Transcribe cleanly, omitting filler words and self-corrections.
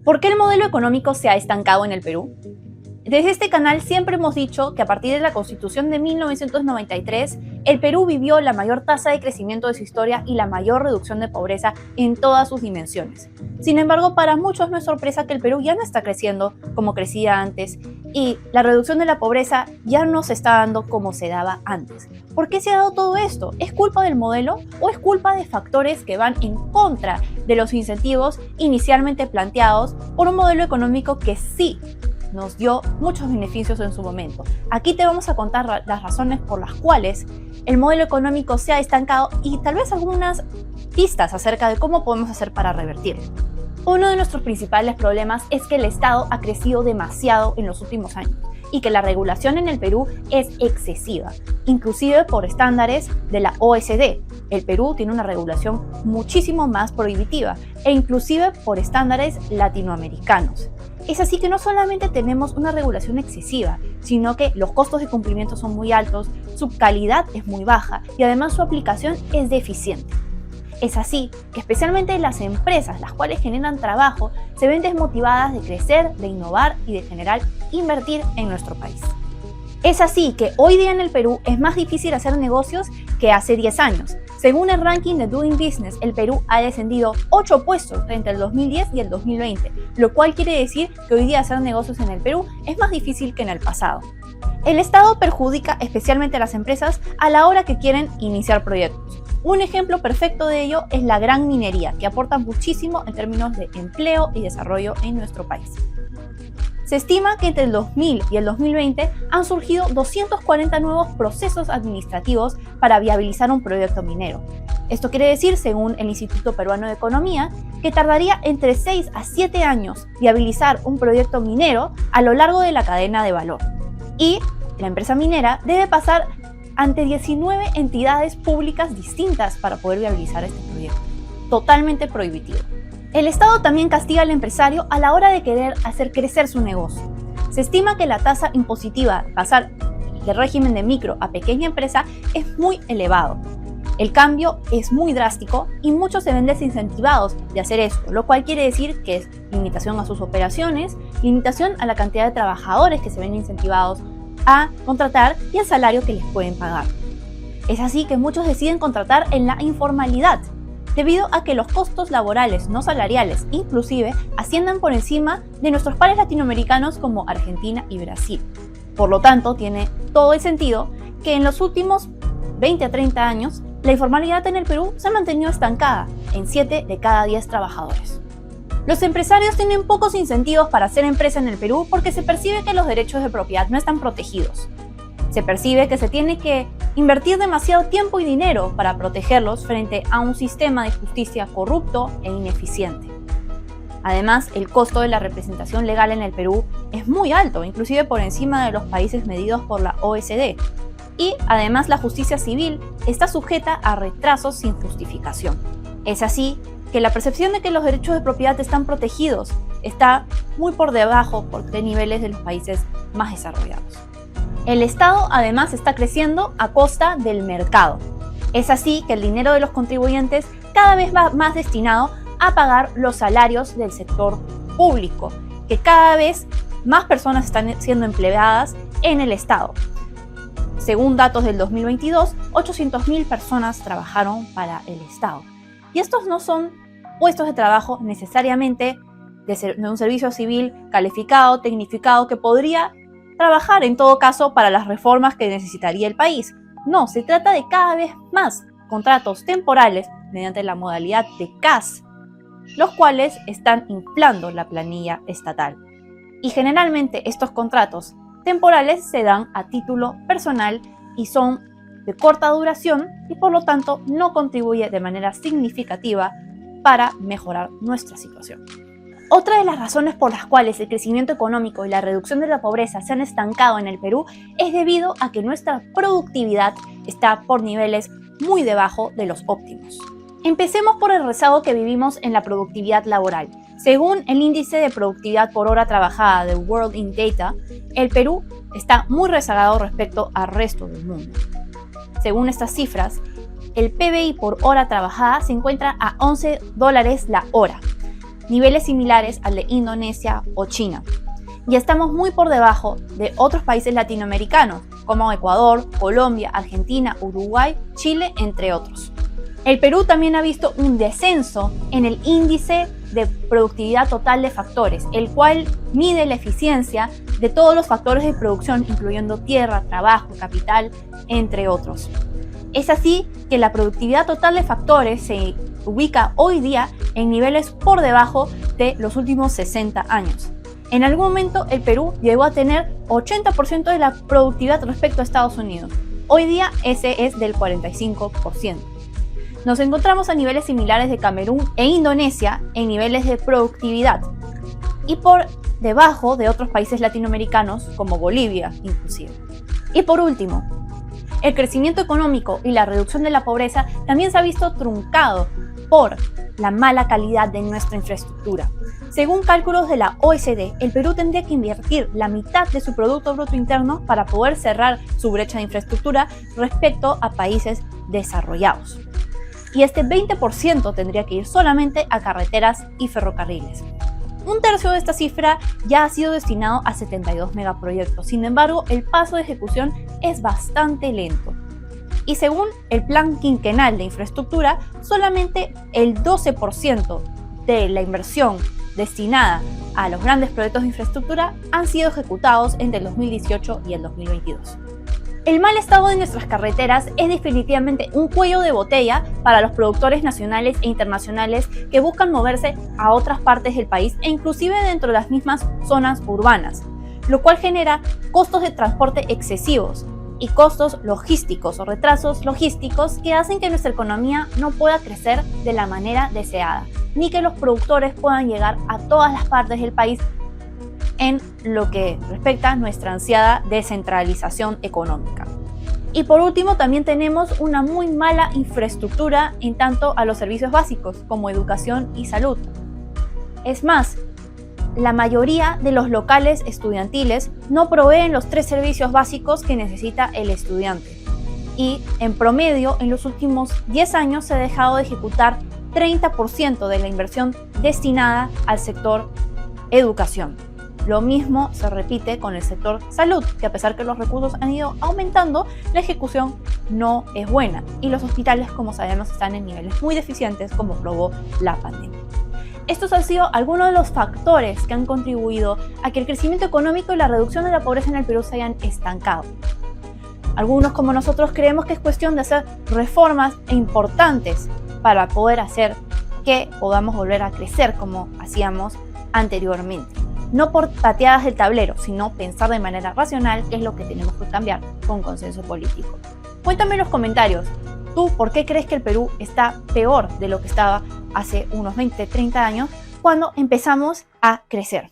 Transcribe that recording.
¿Por qué el modelo económico se ha estancado en el Perú? Desde este canal siempre hemos dicho que a partir de la Constitución de 1993, el Perú vivió la mayor tasa de crecimiento de su historia y la mayor reducción de pobreza en todas sus dimensiones. Sin embargo, para muchos no es sorpresa que el Perú ya no está creciendo como crecía antes y la reducción de la pobreza ya no se está dando como se daba antes. ¿Por qué se ha dado todo esto? ¿Es culpa del modelo o es culpa de factores que van en contra de los incentivos inicialmente planteados por un modelo económico que sí nos dio muchos beneficios en su momento? Aquí te vamos a contar las razones por las cuales el modelo económico se ha estancado y tal vez algunas pistas acerca de cómo podemos hacer para revertirlo. Uno de nuestros principales problemas es que el Estado ha crecido demasiado en los últimos años y que la regulación en el Perú es excesiva, inclusive por estándares de la OECD. El Perú tiene una regulación muchísimo más prohibitiva e inclusive por estándares latinoamericanos. Es así que no solamente tenemos una regulación excesiva, sino que los costos de cumplimiento son muy altos, su calidad es muy baja y además su aplicación es deficiente. Es así que especialmente las empresas, las cuales generan trabajo, se ven desmotivadas de crecer, de innovar y de generar invertir en nuestro país. Es así que hoy día en el Perú es más difícil hacer negocios que hace 10 años. Según el ranking de Doing Business, el Perú ha descendido 8 puestos entre el 2010 y el 2020, lo cual quiere decir que hoy día hacer negocios en el Perú es más difícil que en el pasado. El Estado perjudica especialmente a las empresas a la hora que quieren iniciar proyectos. Un ejemplo perfecto de ello es la gran minería, que aporta muchísimo en términos de empleo y desarrollo en nuestro país. Se estima que entre el 2000 y el 2020 han surgido 240 nuevos procesos administrativos para viabilizar un proyecto minero. Esto quiere decir, según el Instituto Peruano de Economía, que tardaría entre 6 a 7 años viabilizar un proyecto minero a lo largo de la cadena de valor. Y la empresa minera debe pasar ante 19 entidades públicas distintas para poder viabilizar este proyecto. Totalmente prohibitivo. El Estado también castiga al empresario a la hora de querer hacer crecer su negocio. Se estima que la tasa impositiva pasar del régimen de micro a pequeña empresa es muy elevado. El cambio es muy drástico y muchos se ven desincentivados de hacer esto, lo cual quiere decir que es limitación a sus operaciones, limitación a la cantidad de trabajadores que se ven incentivados a contratar y el salario que les pueden pagar. Es así que muchos deciden contratar en la informalidad, debido a que los costos laborales no salariales inclusive asciendan por encima de nuestros pares latinoamericanos como Argentina y Brasil. Por lo tanto, tiene todo el sentido que en los últimos 20 a 30 años la informalidad en el Perú se ha mantenido estancada en 7 de cada 10 trabajadores. Los empresarios tienen pocos incentivos para hacer empresa en el Perú porque se percibe que los derechos de propiedad no están protegidos. Se percibe que se tiene que invertir demasiado tiempo y dinero para protegerlos frente a un sistema de justicia corrupto e ineficiente. Además, el costo de la representación legal en el Perú es muy alto, inclusive por encima de los países medidos por la OECD. Y además la justicia civil está sujeta a retrasos sin justificación. Es así que la percepción de que los derechos de propiedad están protegidos está muy por debajo de niveles de los países más desarrollados. El Estado además está creciendo a costa del mercado. Es así que el dinero de los contribuyentes cada vez va más destinado a pagar los salarios del sector público, que cada vez más personas están siendo empleadas en el Estado. Según datos del 2022, 800.000 personas trabajaron para el Estado. Y estos no son puestos de trabajo necesariamente de un servicio civil calificado, tecnificado, que podría trabajar en todo caso para las reformas que necesitaría el país. No, se trata de cada vez más contratos temporales mediante la modalidad de CAS, los cuales están inflando la planilla estatal. Y generalmente estos contratos temporales se dan a título personal y son de corta duración y por lo tanto no contribuye de manera significativa para mejorar nuestra situación. Otra de las razones por las cuales el crecimiento económico y la reducción de la pobreza se han estancado en el Perú es debido a que nuestra productividad está por niveles muy debajo de los óptimos. Empecemos por el rezago que vivimos en la productividad laboral. Según el índice de productividad por hora trabajada de World in Data, el Perú está muy rezagado respecto al resto del mundo. Según estas cifras, el PBI por hora trabajada se encuentra a $11 la hora, niveles similares al de Indonesia o China. Y estamos muy por debajo de otros países latinoamericanos, como Ecuador, Colombia, Argentina, Uruguay, Chile, entre otros. El Perú también ha visto un descenso en el índice de productividad total de factores, el cual mide la eficiencia de todos los factores de producción, incluyendo tierra, trabajo, capital, entre otros. Es así que la productividad total de factores se ubica hoy día en niveles por debajo de los últimos 60 años. En algún momento el Perú llegó a tener 80% de la productividad respecto a Estados Unidos. Hoy día ese es del 45%. Nos encontramos a niveles similares de Camerún e Indonesia en niveles de productividad y por debajo de otros países latinoamericanos como Bolivia inclusive. Y por último, el crecimiento económico y la reducción de la pobreza también se ha visto truncado por la mala calidad de nuestra infraestructura. Según cálculos de la OECD, el Perú tendría que invertir la mitad de su Producto Bruto Interno para poder cerrar su brecha de infraestructura respecto a países desarrollados. Y este 20% tendría que ir solamente a carreteras y ferrocarriles. Un tercio de esta cifra ya ha sido destinado a 72 megaproyectos, sin embargo, el paso de ejecución es bastante lento. Y según el Plan Quinquenal de Infraestructura, solamente el 12% de la inversión destinada a los grandes proyectos de infraestructura han sido ejecutados entre el 2018 y el 2022. El mal estado de nuestras carreteras es definitivamente un cuello de botella para los productores nacionales e internacionales que buscan moverse a otras partes del país e inclusive dentro de las mismas zonas urbanas, lo cual genera costos de transporte excesivos y costos logísticos o retrasos logísticos que hacen que nuestra economía no pueda crecer de la manera deseada, ni que los productores puedan llegar a todas las partes del país en lo que respecta a nuestra ansiada descentralización económica. Y por último, también tenemos una muy mala infraestructura en tanto a los servicios básicos como educación y salud. Es más, la mayoría de los locales estudiantiles no proveen los 3 servicios básicos que necesita el estudiante. Y en promedio, en los últimos 10 años se ha dejado de ejecutar 30% de la inversión destinada al sector educación. Lo mismo se repite con el sector salud, que a pesar que los recursos han ido aumentando, la ejecución no es buena y los hospitales, como sabemos, están en niveles muy deficientes como probó la pandemia. Estos han sido algunos de los factores que han contribuido a que el crecimiento económico y la reducción de la pobreza en el Perú se hayan estancado. Algunos, como nosotros, creemos que es cuestión de hacer reformas importantes para poder hacer que podamos volver a crecer como hacíamos anteriormente. No por pateadas del tablero, sino pensar de manera racional qué es lo que tenemos que cambiar con consenso político. Cuéntame en los comentarios, ¿tú por qué crees que el Perú está peor de lo que estaba hace unos 20, 30 años cuando empezamos a crecer?